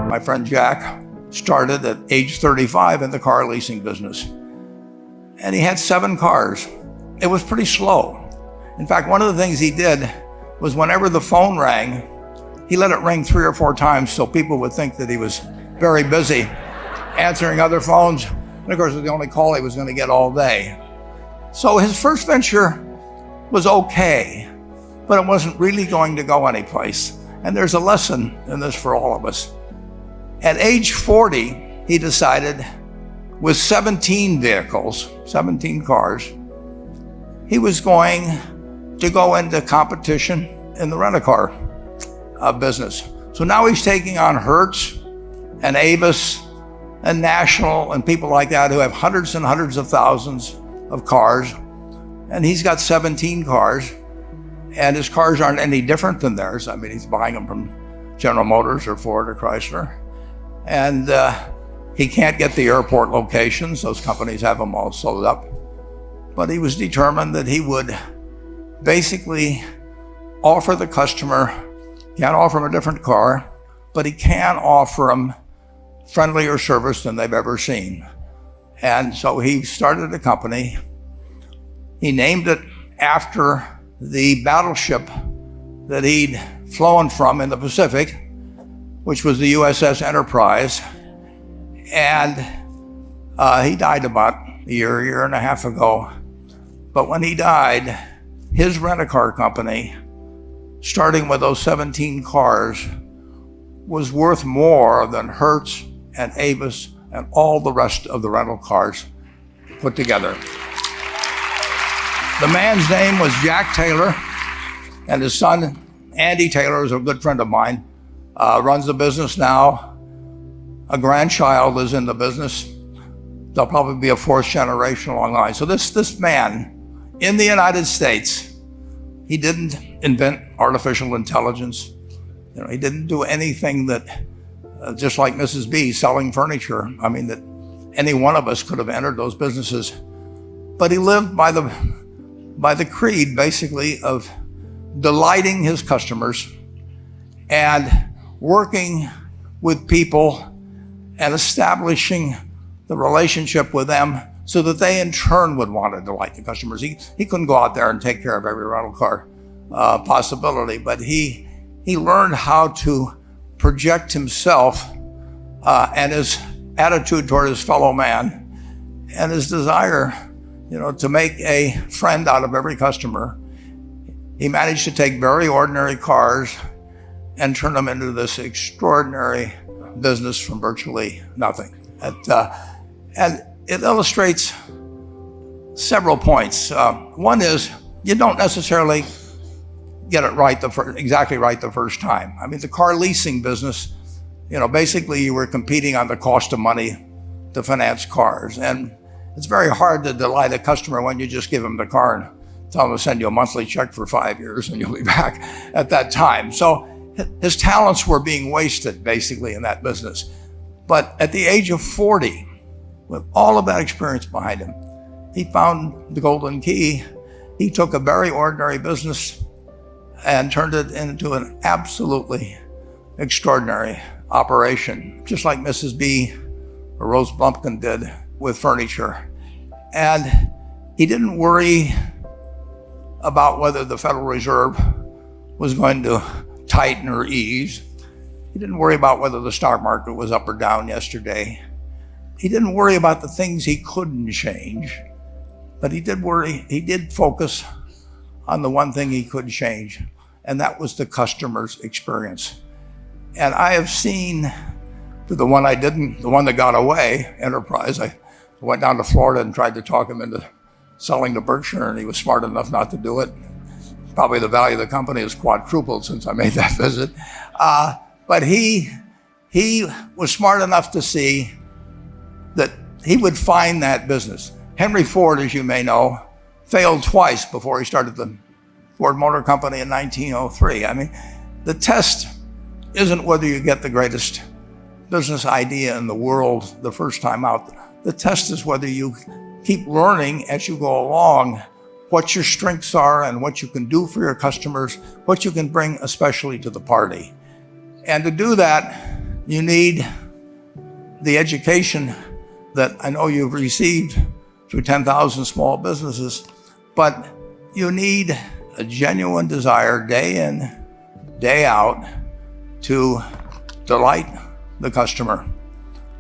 My friend Jack started at age 35 in the car leasing business. And he had 7 cars. It was pretty slow. In fact, one of the things he did was whenever the phone rang, he let it ring 3 or 4 times so people would think that he was very busy answering other phones. And of course, it was the only call he was going to get all day. So his first venture was okay, but it wasn't really going to go anyplace. And there's a lesson in this for all of us. At age 40, he decided with 17 vehicles, 17 cars, he was going to go into competition in the rent-a-car business. So now he's taking on Hertz and Avis and National and people like that who have hundreds and hundreds of thousands of cars. And he's got 17 cars, and his cars aren't any different than theirs. I mean, he's buying them from General Motors or Ford or Chrysler. And he can't get the airport locations. Those companies have them all sold up. But he was determined that he would basically offer the customer, can't offer him a different car, but he can offer them friendlier service than they've ever seen. And so he started a company. He named it after the battleship that he'd flown from in the Pacific, which was the USS Enterprise. And he died about a year and a half ago. But when he died, his rent-a-car company, starting with those 17 cars, was worth more than Hertz and Avis and all the rest of the rental cars put together. The man's name was Jack Taylor, and his son, Andy Taylor, is a good friend of mine, runs the business now. A grandchild is in the business. There'll probably be a 4th generation along the line. So this man in the United States, he didn't invent artificial intelligence. He didn't do anything that, just like Mrs. B selling furniture, I mean, that any one of us could have entered those businesses. But he lived by the creed, basically, of delighting his customers and working with people and establishing the relationship with them so that they in turn would want to delight the customers. He couldn't go out there and take care of every rental car possibility, but he learned how to project himself and his attitude toward his fellow man and his desire, to make a friend out of every customer. He managed to take very ordinary cars and turn them into this extraordinary business from virtually nothing. And it illustrates several points. One is you don't necessarily get it right exactly right the first time. I mean, the car leasing business, basically you were competing on the cost of money to finance cars. And it's very hard to delight a customer when you just give them the car and tell them to send you a monthly check for 5 years and you'll be back at that time. So his talents were being wasted basically in that business. But at the age of 40, with all of that experience behind him, he found the golden key. He took a very ordinary business and turned it into an absolutely extraordinary operation, just like Mrs. B or Rose Blumpkin did with furniture. And he didn't worry about whether the Federal Reserve was going to tighten or ease. He didn't worry about whether the stock market was up or down yesterday. He didn't worry about the things he couldn't change, but he did focus on the one thing he could change, and that was the customer's experience. And I have seen the one that got away, Enterprise. I went down to Florida and tried to talk him into selling to Berkshire, and he was smart enough not to do it. Probably the value of the company has quadrupled since I made that visit. But he was smart enough to see that he would find that business. Henry Ford, as you may know, failed twice before he started the Ford Motor Company in 1903. I mean, the test isn't whether you get the greatest business idea in the world the first time out. The test is whether you keep learning as you go along what your strengths are and what you can do for your customers, what you can bring especially to the party. And to do that, You need the education that I know you've received through 10,000 small businesses, but you need a genuine desire day in, day out to delight the customer.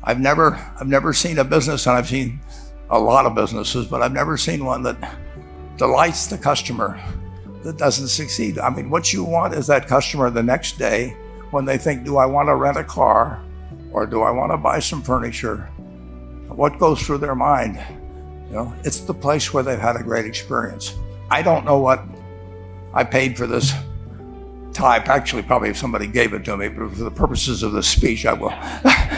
I've never seen a business, and I've seen a lot of businesses, but I've never seen one that delights the customer that doesn't succeed. I mean, what you want is that customer the next day when they think, do I want to rent a car or do I want to buy some furniture? What goes through their mind? You know, it's the place where they've had a great experience. I don't know what I paid for this tie. Actually, probably if somebody gave it to me, but for the purposes of the speech, I will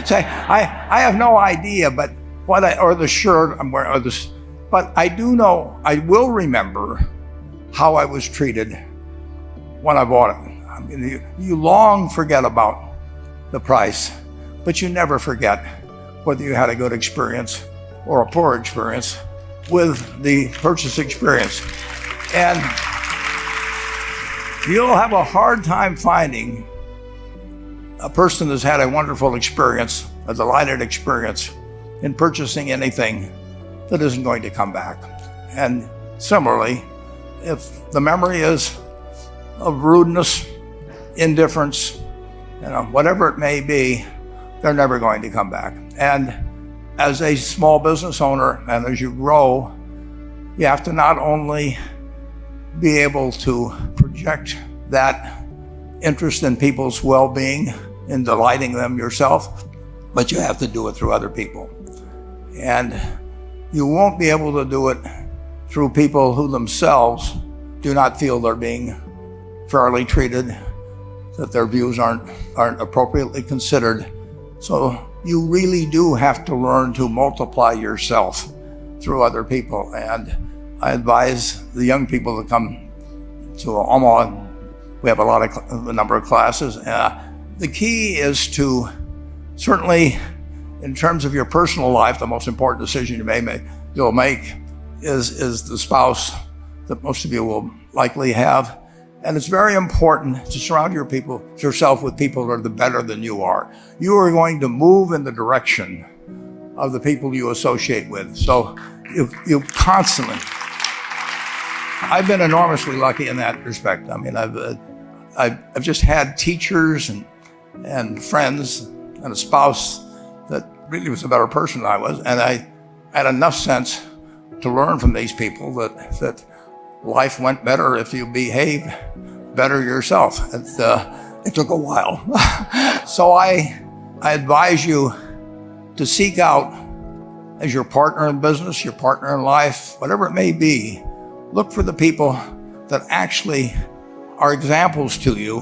say I have no idea. But or the shirt I'm wearing, or this. But I do know, I will remember how I was treated when I bought it. I mean, you long forget about the price, but you never forget whether you had a good experience or a poor experience with the purchase experience. And you'll have a hard time finding a person that's had a wonderful experience, a delighted experience in purchasing anything that isn't going to come back. And similarly, if the memory is of rudeness, indifference, whatever it may be, they're never going to come back. And as a small business owner, and as you grow, you have to not only be able to project that interest in people's well-being, in delighting them yourself, but you have to do it through other people. And you won't be able to do it through people who themselves do not feel they're being fairly treated, that their views aren't appropriately considered. So you really do have to learn to multiply yourself through other people. And I advise the young people to come to Omaha. We have a number of classes. The key is to, certainly in terms of your personal life, the most important decision you'll make is the spouse that most of you will likely have. And it's very important to surround yourself with people that are better than you are. You are going to move in the direction of the people you associate with. So you constantly, I've been enormously lucky in that respect. I mean, I've just had teachers and friends and a spouse that really was a better person than I was. And I had enough sense to learn from these people that life went better if you behaved better yourself. It took a while. So I advise you to seek out, as your partner in business, your partner in life, whatever it may be, look for the people that actually are examples to you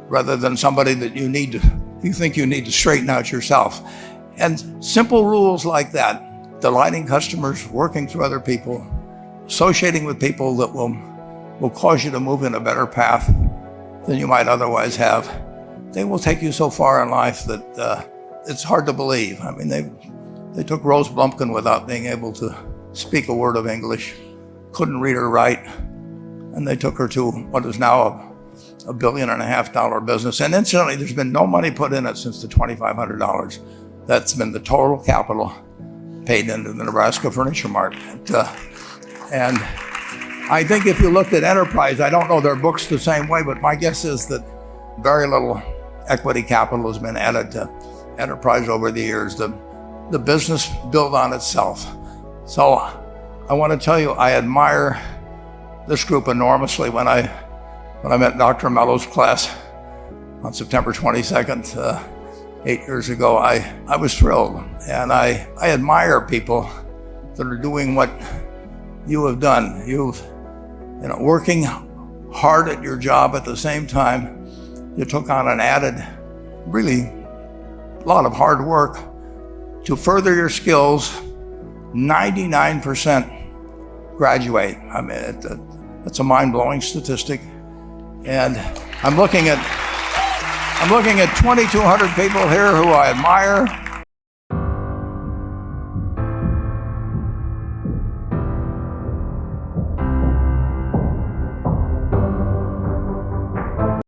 rather than somebody that you think you need to straighten out yourself. And simple rules like that, delighting customers, working through other people, associating with people that will cause you to move in a better path than you might otherwise have, they will take you so far in life that it's hard to believe. I mean, they took Rose Blumpkin without being able to speak a word of English, couldn't read or write, and they took her to what is now a $1.5 billion business. And incidentally, there's been no money put in it since the $2,500. That's been the total capital paid into the Nebraska Furniture Mart. And I think if you looked at Enterprise, I don't know their books the same way, but my guess is that very little equity capital has been added to Enterprise over the years. The business built on itself. So I want to tell you, I admire this group enormously. When I met Dr. Mello's class on September 22nd, 8 years ago, I was thrilled. And I admire people that are doing what you have done. Working hard at your job at the same time, you took on an added, really, lot of hard work to further your skills. 99% graduate. I mean, that's a mind-blowing statistic. And I'm looking at 2,200 people here who I admire.